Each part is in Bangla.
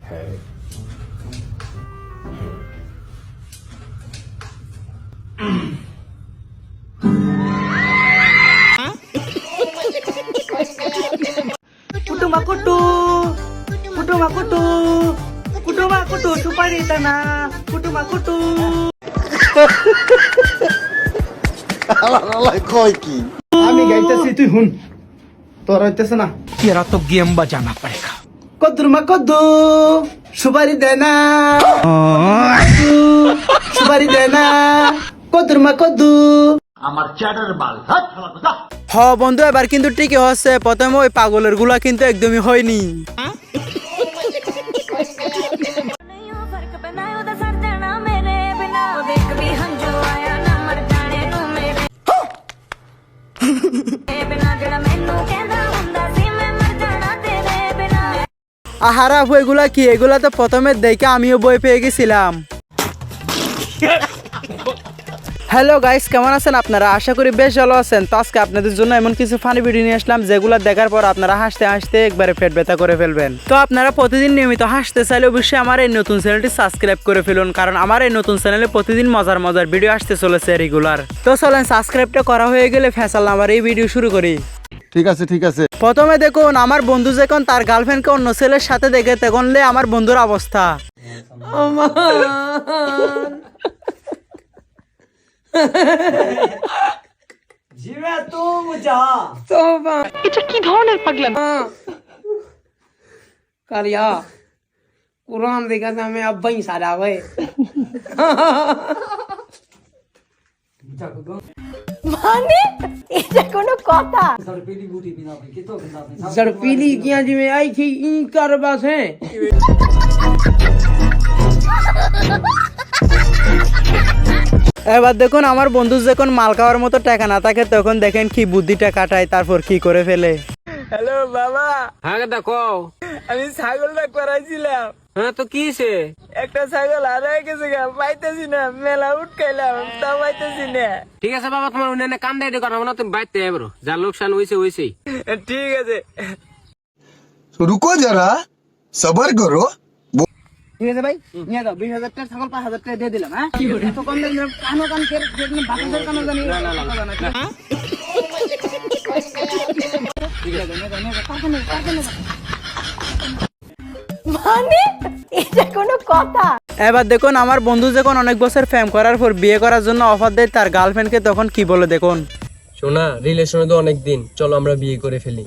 Kutuma kutu, kutuma kutu, kutuma kutu, supari tanah, kutuma kutu. আল্লাহ কয় কি আমি গাইতেছি তুই হুন তোর হইতেছে না तेरा तो गेम बजाना पड़ेगा। কদ্দুর মা কদ্দু সুপারি দেনা সুপারি দেনা কদ্দুর মা কদ্দু হ বন্ধু এবার কিন্তু ঠিকই হচ্ছে, প্রথমে ওই পাগলের গুলা কিন্তু একদমই হয়নি। আহারা আপু এগুলা কি? এগুলা তো প্রথমে দেখে আমিও বই পেয়ে গেছিলাম। হ্যালো গাইস, কেমন আছেন আপনারা? আশা করি বেশ ভালো আছেন। তো আজকে আপনাদের জন্য এমন কিছু ফানি ভিডিও নিয়ে আসলাম যেগুলো দেখার পর আপনারা হাসতে হাসতে একবারে পেট ব্যথা করে ফেলবেন। তো আপনারা প্রতিদিন নিয়মিত হাসতে চাইলে অবশ্যই আমার এই নতুন চ্যানেলটি সাবস্ক্রাইব করে ফেলুন, কারণ আমার এই নতুন চ্যানেলে প্রতিদিন মজার মজার ভিডিও আসতে চলেছে রেগুলার। তো চলেন সাবস্ক্রাইবটা করা হয়ে গেলে ফেসাল আমার এই ভিডিও শুরু করি। ঠিক আছে ঠিক আছে প্রথমে দেখুন আমার বন্ধু যখন তার গার্লফ্রেন্ডকে অন্য ছেলের সাথে দেখে তখন আমার বন্ধুর অবস্থা। এটা কি ধরনের পাগলাম? কালিয়া কোরআন দেখাতে আমি আব্বাই সারা ভাই মানে এটা কোনো কথা? जड़पीली किया जी में आई थी इनकर बस है এবার দেখুন আমার বন্ধু যখন মাল খাওয়ার মতো টাকা না থাকে তখন দেখেন কি বুদ্ধিটা কাটায়, তারপর কি করে ফেলে। হ্যালো বাবা। হ্যাঁ দেখো আমি ছাগলটা করাইছিলাম। হ্যাঁ তো কি হয়েছে? একটা ছাগল হারাই গেছে, পাইতেছি না, মেলা উঠ খাইলাম তা পাইতেছি না। ঠিক আছে বাবা, তোমার উন্নয়নে কাম দেয় করাবো না, তুমি বাইতে এবার যা লোকসান হয়েছে হয়েছেই। ঠিক আছে রুকো যারা সবার করো ঠিক আছে ভাই নিয়ে যাও 20,000 টাকা ছাগল 5,000 টাকা দিয়ে দিলাম। হ্যাঁ তো কম দেন কানো কান কে বাতাসের কানো জানি মানে এটা কোনো কথা? এবার দেখুন আমার বন্ধু যখন অনেক বছর প্রেম করার পর বিয়ে করার জন্য অফার দেয় তার গার্লফ্রেন্ডকে, তখন কি বলে দেখুন। শোনা, রিলেশনে তো অনেক দিন, চলো আমরা বিয়ে করে ফেলি।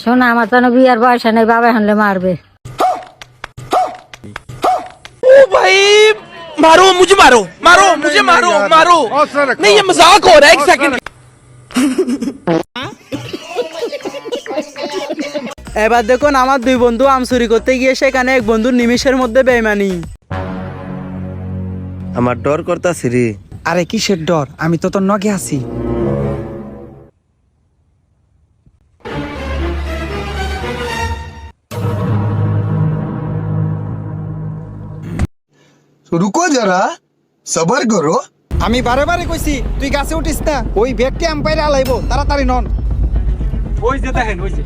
শোনা, আমার তো বিয়ার বয়স নেই, বাবা হানলে মারবে। मारो मुझे, मारो मारो मुझे, मारो मारो नहीं, ये मजाक हो रहा है। एक सेकंड। এবার দেখুন আমার দুই বন্ধু আম চুরি করতে গিয়ে সেখানে এক বন্ধুর নিমিষের মধ্যে বেইমানি। আমার ডর করতাছি রে আরে কিসের ডর? আমি তো তোর নগে আছি। রুকো যারা সবার করো আমি বারে বারে কইছি তুই গাছে উঠিস না, ওই ব্যক্তি আম্পায়ারে আলাইবো, তাড়াতাড়ি নন। ওই যে দেখেন, ওই যে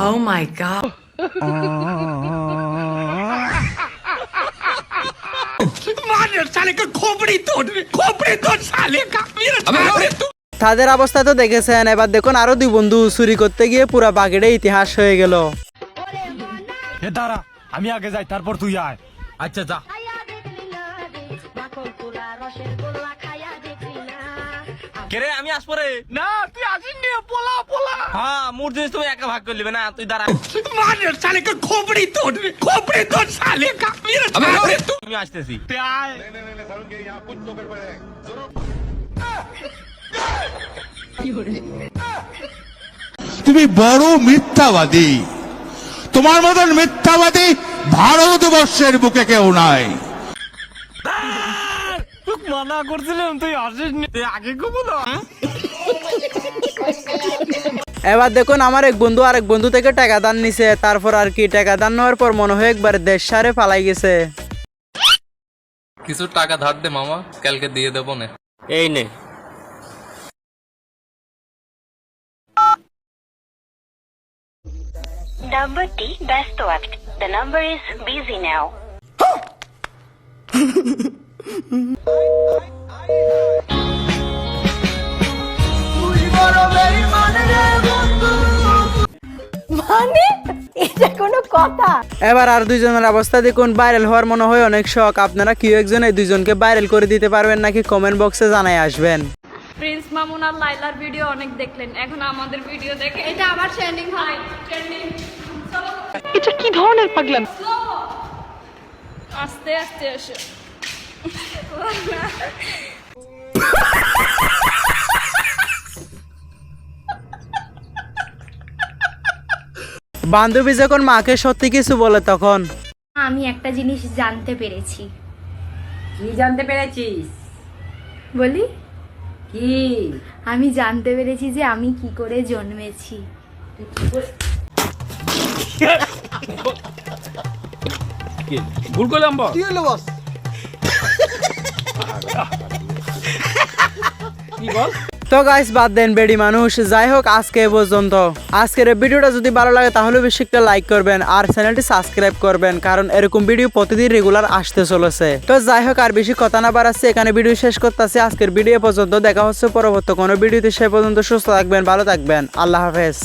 Oh my god. তাদের অবস্থা তো দেখেছেন। এবার দেখুন আরো দুই বন্ধু চুরি করতে গিয়ে পুরা বাগেড়ে ইতিহাস হয়ে গেল। দাঁড়া, আমি আগে যাই, তারপর তুই আয়। আচ্ছা যা। কেরে আমি আসবো রে? না তুই আসিস নি, পোলা পোলা। হ্যাঁ মোর জিনিস তুমি একা ভাগ করলিবে না, তুই দাঁড়া। মার সালে কা খোপড়ি তোর সালে কা মেরা ছাড়ে। তুমি আসতেছি, তুই আয়। তুমি বড় মিথ্যাবাদী, তোমার মতন মিথ্যাবাদী ভারতবর্ষের বুকে কেউ নাই। মানা করছিলাম তুই আসিস নি, তুই আগে কো বলো। এবার দেখুন আমার এক বন্ধু আরেক বন্ধু থেকে টাকা দান নিছে, তারপর আর কি টাকা দান নেওয়ার পর মনে হয় একবার দেশ সারে পালাই গেছে। কিছু টাকা ধার দে মামা, কালকে দিয়ে দেবো না। এই নে। নাম্বারটি ব্যস্ত আছে। The number is busy now. মানে এটা কোনো কথা? এবার আর দুইজনের অবস্থা দেখুন। ভাইরাল হওয়ার মনে হয় অনেক শখ। আপনারা কেউ একজন এই দুইজনকে ভাইরাল করে দিতে পারবেন নাকি কমেন্ট বক্সে জানাই আসবেন। প্রিন্স মামুন আর লাইলার ভিডিও অনেক দেখলেন, এখন আমাদের ভিডিও দেখে। এটা আবার ট্রেন্ডিং হয়, ট্রেন্ডিং। চলো, এটা কি ধরনের পাগলামি? আস্তে আস্তে এসো। বান্ধবী যখন মাকে সত্যি কিছু বলে তখন আমি একটা জিনিস জানতে পেরেছি। কি জানতে পেরেছিস? বলি কি? আমি জানতে পেরেছি যে আমি কি করে জন্মেছি। ভুল করলাম বল। কি হলো বস? কি বল? তো গাইস বাদ দেন বেডি মানুষ। যাই হোক আজকে এ পর্যন্ত। আজকের এই ভিডিওটা যদি ভালো লাগে তাহলে বেশি একটা লাইক করবেন আর চ্যানেলটি সাবস্ক্রাইব করবেন, কারণ এরকম ভিডিও প্রতিদিন রেগুলার আসতে চলেছে। তো যাই হোক আর বেশি কথা না বাড়াচ্ছি, এখানে ভিডিও শেষ করতেছি। আজকের ভিডিও পর্যন্ত। দেখা হচ্ছে পরবর্তী কোনো ভিডিওতে। সে পর্যন্ত সুস্থ থাকবেন, ভালো থাকবেন। আল্লাহ হাফেজ।